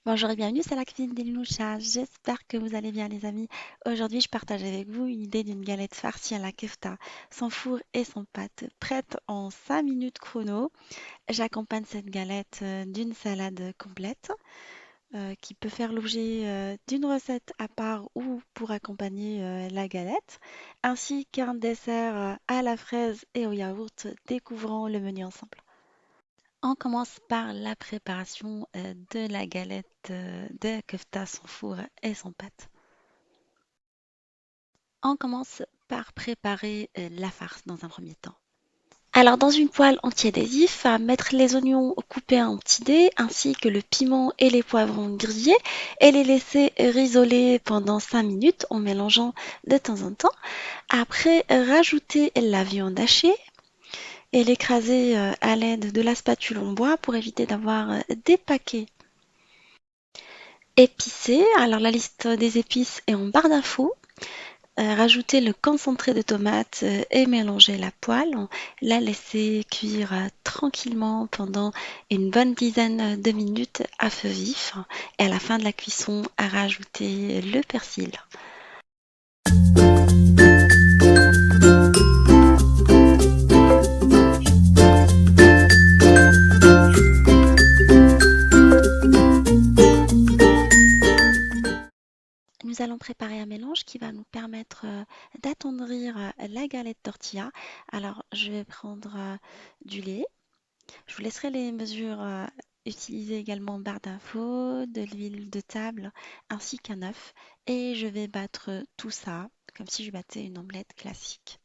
Bonjour et bienvenue, c'est la cuisine des Louchas. J'espère que vous allez bien, les amis. Aujourd'hui, je partage avec vous une idée d'une galette farcie à la kefta, sans four et sans pâte, prête en 5 minutes chrono. J'accompagne cette galette d'une salade complète qui peut faire l'objet d'une recette à part ou pour accompagner la galette, ainsi qu'un dessert à la fraise et au yaourt, découvrant le menu ensemble. On commence par la préparation de la galette de kefta sans four et sans pâte. On commence par préparer la farce dans un premier temps. Alors dans une poêle antiadhésif, à mettre les oignons coupés en petits dés ainsi que le piment et les poivrons grillés et les laisser risoler pendant 5 minutes en mélangeant de temps en temps. Après, rajouter la viande hachée et l'écraser à l'aide de la spatule en bois pour éviter d'avoir des paquets épicé. Alors la liste des épices est en barre d'infos. Rajouter le concentré de tomate et mélanger la poêle. La laisser cuire tranquillement pendant une bonne dizaine de minutes à feu vif. Et à la fin de la cuisson, à rajouter le persil. Nous allons préparer un mélange qui va nous permettre d'attendrir la galette tortilla. Alors, je vais prendre du lait. Je vous laisserai les mesures utilisées également en barre d'infos, de l'huile de table ainsi qu'un œuf. Et je vais battre tout ça comme si je battais une omelette classique.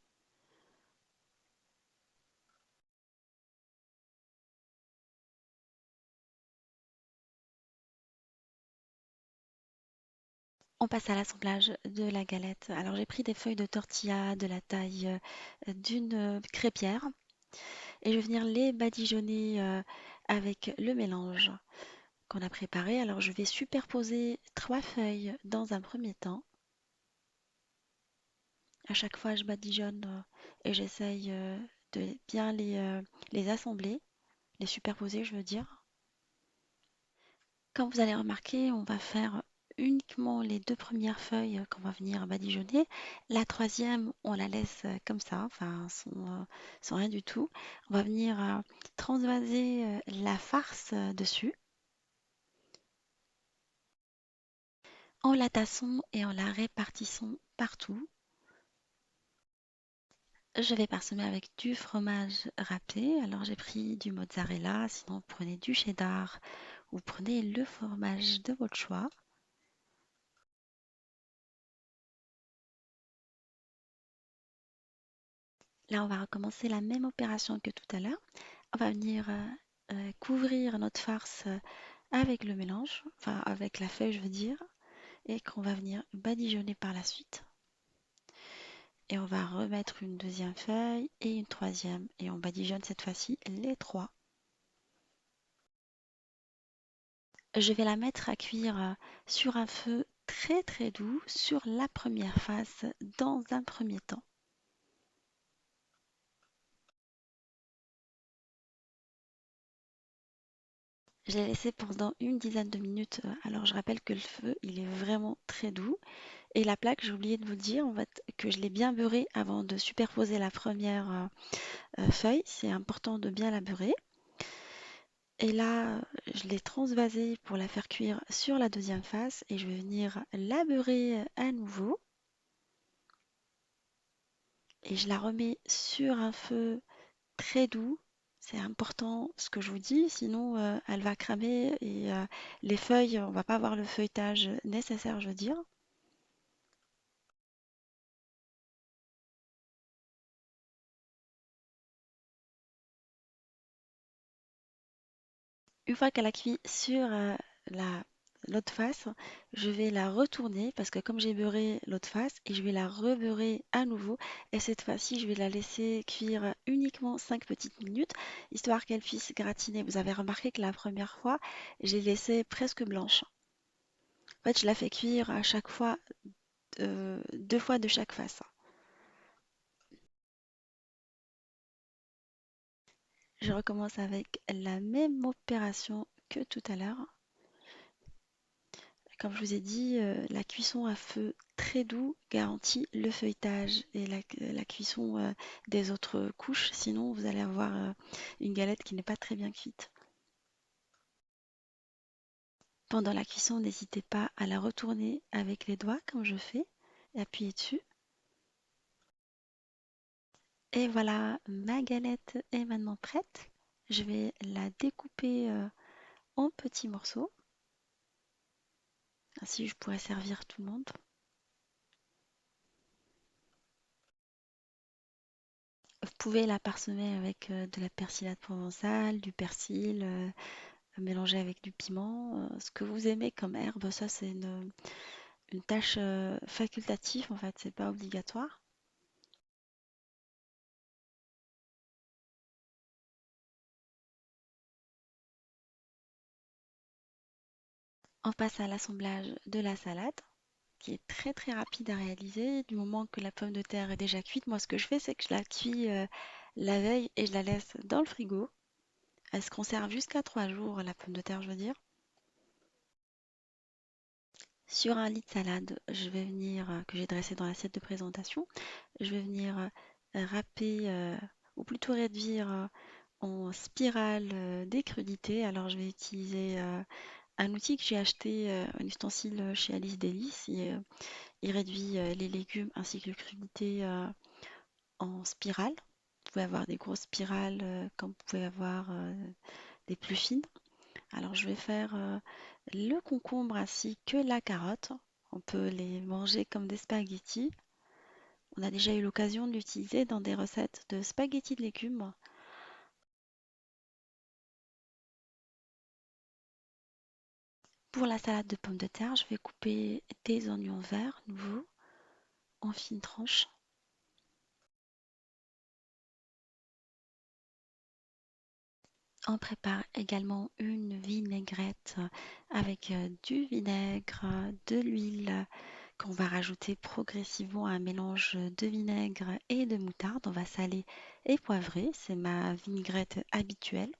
On passe à l'assemblage de la galette. Alors j'ai pris des feuilles de tortilla de la taille d'une crêpière et je vais venir les badigeonner avec le mélange qu'on a préparé. Alors je vais superposer 3 feuilles dans un premier temps. À chaque fois, je badigeonne et j'essaye de bien les assembler, les superposer, je veux dire. Comme vous allez remarquer, on va faire uniquement les 2 premières feuilles qu'on va venir badigeonner. La troisième, on la laisse comme ça, enfin, sans rien du tout. On va venir transvaser la farce dessus en la tassant et en la répartissant partout. Je vais parsemer avec du fromage râpé. Alors j'ai pris du mozzarella, sinon vous prenez du cheddar ou prenez le fromage de votre choix. Là, on va recommencer la même opération que tout à l'heure. On va venir couvrir notre farce avec le mélange, enfin avec la feuille, je veux dire, et qu'on va venir badigeonner par la suite. Et on va remettre une deuxième feuille et une troisième. Et on badigeonne cette fois-ci les trois. Je vais la mettre à cuire sur un feu très très doux sur la première face dans un premier temps. Je l'ai laissé pendant une dizaine de minutes. Alors je rappelle que le feu, il est vraiment très doux. Et la plaque, j'ai oublié de vous dire en fait, que je l'ai bien beurrée avant de superposer la première feuille. C'est important de bien la beurrer. Et là, je l'ai transvasée pour la faire cuire sur la deuxième face. Et je vais venir la beurrer à nouveau. Et je la remets sur un feu très doux. C'est important ce que je vous dis, sinon elle va cramer et les feuilles, on va pas avoir le feuilletage nécessaire, je veux dire. Une fois qu'elle a cuit sur la l'autre face, je vais la retourner parce que comme j'ai beurré l'autre face et je vais la rebeurrer à nouveau et cette fois-ci je vais la laisser cuire uniquement 5 petites minutes histoire qu'elle puisse gratiner. Vous avez remarqué que la première fois, j'ai laissé presque blanche. En fait, je la fais cuire à chaque fois 2 fois de chaque face. Je recommence avec la même opération que tout à l'heure. Comme je vous ai dit, la cuisson à feu très doux garantit le feuilletage et la cuisson des autres couches. Sinon, vous allez avoir une galette qui n'est pas très bien cuite. Pendant la cuisson, n'hésitez pas à la retourner avec les doigts comme je fais et appuyer dessus. Et voilà, ma galette est maintenant prête. Je vais la découper en petits morceaux. Ainsi, je pourrai servir tout le monde. Vous pouvez la parsemer avec de la persillade provençale, du persil, mélanger avec du piment, ce que vous aimez comme herbe. Ça, c'est une tâche facultative en fait, c'est pas obligatoire. On passe à l'assemblage de la salade, qui est très très rapide à réaliser. Du moment que la pomme de terre est déjà cuite, moi ce que je fais, c'est que je la cuis la veille et je la laisse dans le frigo. Elle se conserve jusqu'à 3 jours, la pomme de terre, je veux dire. Sur un lit de salade, je vais venir, que j'ai dressé dans l'assiette de présentation, je vais venir râper, ou plutôt réduire en spirale des crudités. Alors je vais utiliser un outil que j'ai acheté, un ustensile chez Alice Délice. Il réduit les légumes ainsi que les crudités en spirale. Vous pouvez avoir des grosses spirales comme vous pouvez avoir des plus fines. Alors je vais faire le concombre ainsi que la carotte. On peut les manger comme des spaghettis. On a déjà eu l'occasion de l'utiliser dans des recettes de spaghettis de légumes. Pour la salade de pommes de terre, je vais couper des oignons verts nouveaux en fines tranches. On prépare également une vinaigrette avec du vinaigre, de l'huile qu'on va rajouter progressivement à un mélange de vinaigre et de moutarde. On va saler et poivrer, c'est ma vinaigrette habituelle.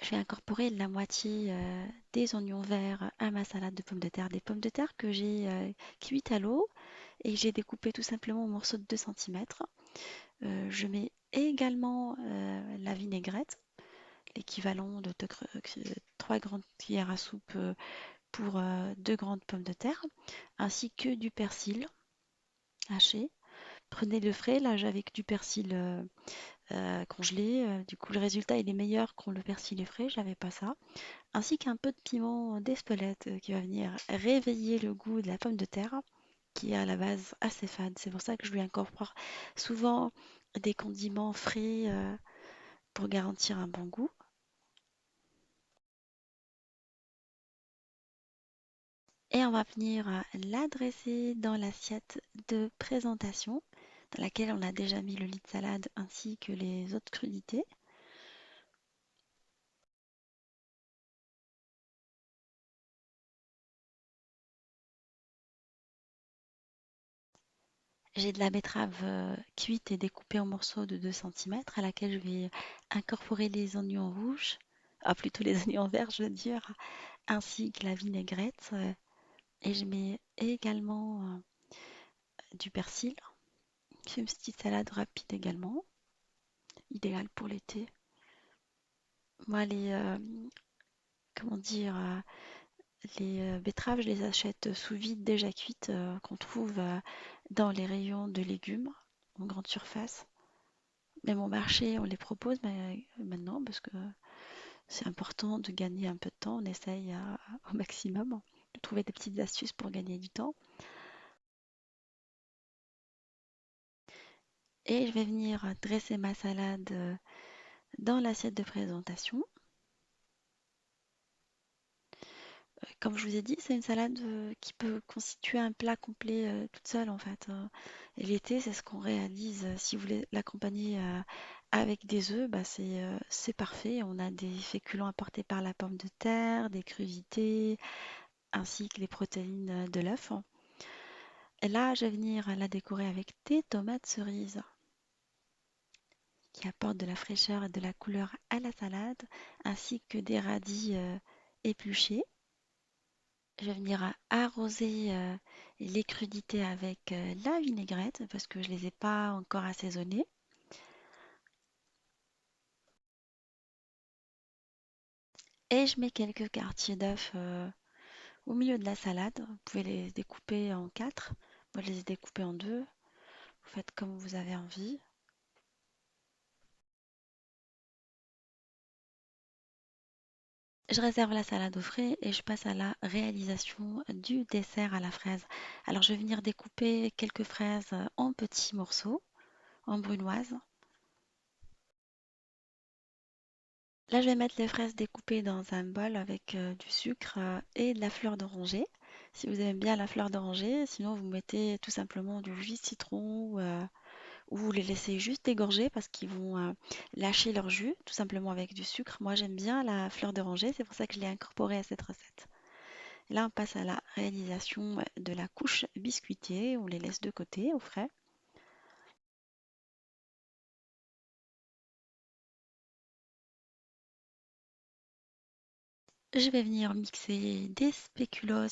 Je vais incorporer la moitié des oignons verts à ma salade de pommes de terre, des pommes de terre que j'ai cuites à l'eau et que j'ai découpées tout simplement en morceaux de 2 cm. Je mets également la vinaigrette, l'équivalent de 3 grandes cuillères à soupe pour 2 grandes pommes de terre, ainsi que du persil haché. Prenez le frais, là j'avais que du persil congelé, du coup le résultat il est meilleur quand le persil est frais, j'avais pas ça. Ainsi qu'un peu de piment d'Espelette qui va venir réveiller le goût de la pomme de terre, qui est à la base assez fade. C'est pour ça que je lui incorpore souvent des condiments frais pour garantir un bon goût. Et on va venir l'adresser dans l'assiette de présentation, dans laquelle on a déjà mis le lit de salade ainsi que les autres crudités. J'ai de la betterave cuite et découpée en morceaux de 2 cm à laquelle je vais incorporer les oignons rouges, plutôt les oignons verts, je veux dire, ainsi que la vinaigrette. Et je mets également du persil. C'est une petite salade rapide également, idéale pour l'été. Moi, comment dire, les betteraves, je les achète sous vide déjà cuites qu'on trouve dans les rayons de légumes en grande surface. Même au marché, on les propose maintenant parce que c'est important de gagner un peu de temps. On essaye au maximum de trouver des petites astuces pour gagner du temps. Et je vais venir dresser ma salade dans l'assiette de présentation. Comme je vous ai dit, c'est une salade qui peut constituer un plat complet toute seule en fait. Et l'été, c'est ce qu'on réalise. Si vous voulez l'accompagner avec des œufs, bah, c'est parfait. On a des féculents apportés par la pomme de terre, des crudités, ainsi que les protéines de l'œuf. Et là, je vais venir la décorer avec des tomates cerises qui apportent de la fraîcheur et de la couleur à la salade, ainsi que des radis épluchés. Je vais venir arroser les crudités avec la vinaigrette parce que je ne les ai pas encore assaisonnées. Et je mets quelques quartiers d'œufs au milieu de la salade. Vous pouvez les découper en quatre. Moi, je les ai découpés en deux. Vous faites comme vous avez envie. Je réserve la salade au frais et je passe à la réalisation du dessert à la fraise. Alors, je vais venir découper quelques fraises en petits morceaux, en brunoise. Là, je vais mettre les fraises découpées dans un bol avec du sucre et de la fleur d'oranger. Si vous aimez bien la fleur d'oranger, sinon vous mettez tout simplement du jus de citron ou vous les laissez juste égorger parce qu'ils vont lâcher leur jus tout simplement avec du sucre. Moi, j'aime bien la fleur d'oranger, c'est pour ça que je l'ai incorporée à cette recette. Et là, on passe à la réalisation de la couche biscuitée. On les laisse de côté au frais. Je vais venir mixer des spéculoos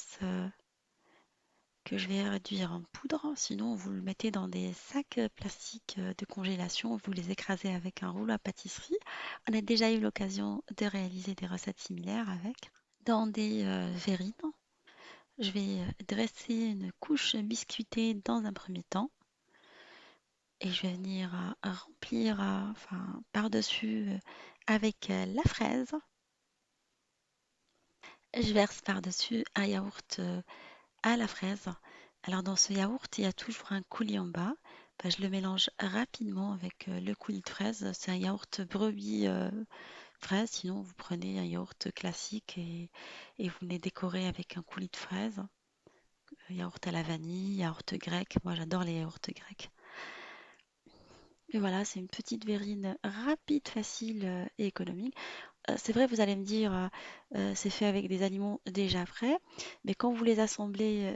que je vais réduire en poudre. Sinon, vous le mettez dans des sacs plastiques de congélation. Vous les écrasez avec un rouleau à pâtisserie. On a déjà eu l'occasion de réaliser des recettes similaires avec. Dans des verrines, je vais dresser une couche biscuitée dans un premier temps et je vais venir remplir enfin, par-dessus avec la fraise. Je verse par-dessus un yaourt à la fraise. Alors dans ce yaourt, il y a toujours un coulis en bas. Ben, je le mélange rapidement avec le coulis de fraise. C'est un yaourt brebis fraise. Sinon, vous prenez un yaourt classique et vous les décorez avec un coulis de fraise. Yaourt à la vanille, yaourt grec. Moi, j'adore les yaourts grecs. Et voilà, c'est une petite verrine rapide, facile et économique. C'est vrai, vous allez me dire, c'est fait avec des aliments déjà frais, mais quand vous les assemblez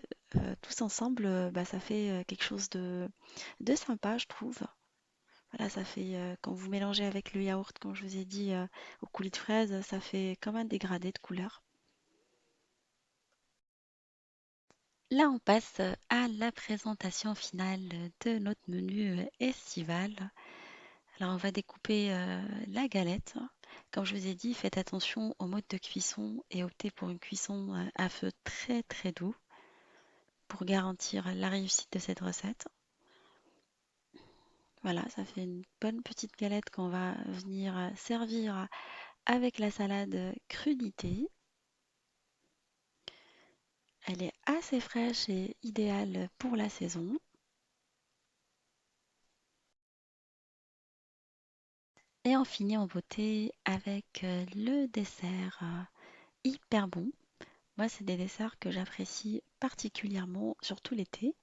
tous ensemble, bah, ça fait quelque chose de sympa, je trouve. Voilà, ça fait, quand vous mélangez avec le yaourt, comme je vous ai dit, au coulis de fraise, ça fait comme un dégradé de couleur. Là, on passe à la présentation finale de notre menu estival. Alors, on va découper la galette. Comme je vous ai dit, faites attention au mode de cuisson et optez pour une cuisson à feu très très doux pour garantir la réussite de cette recette. Voilà, ça fait une bonne petite galette qu'on va venir servir avec la salade crudité. Elle est assez fraîche et idéale pour la saison. Et on finit en beauté avec le dessert hyper bon. Moi, c'est des desserts que j'apprécie particulièrement, surtout l'été.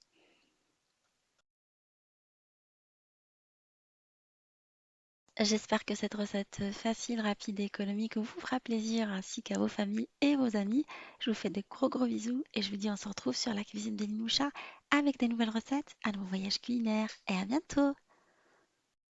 J'espère que cette recette facile, rapide et économique vous fera plaisir ainsi qu'à vos familles et vos amis. Je vous fais des gros gros bisous et je vous dis on se retrouve sur la cuisine de Limoucha avec des nouvelles recettes, un nouveau voyage culinaire et à bientôt!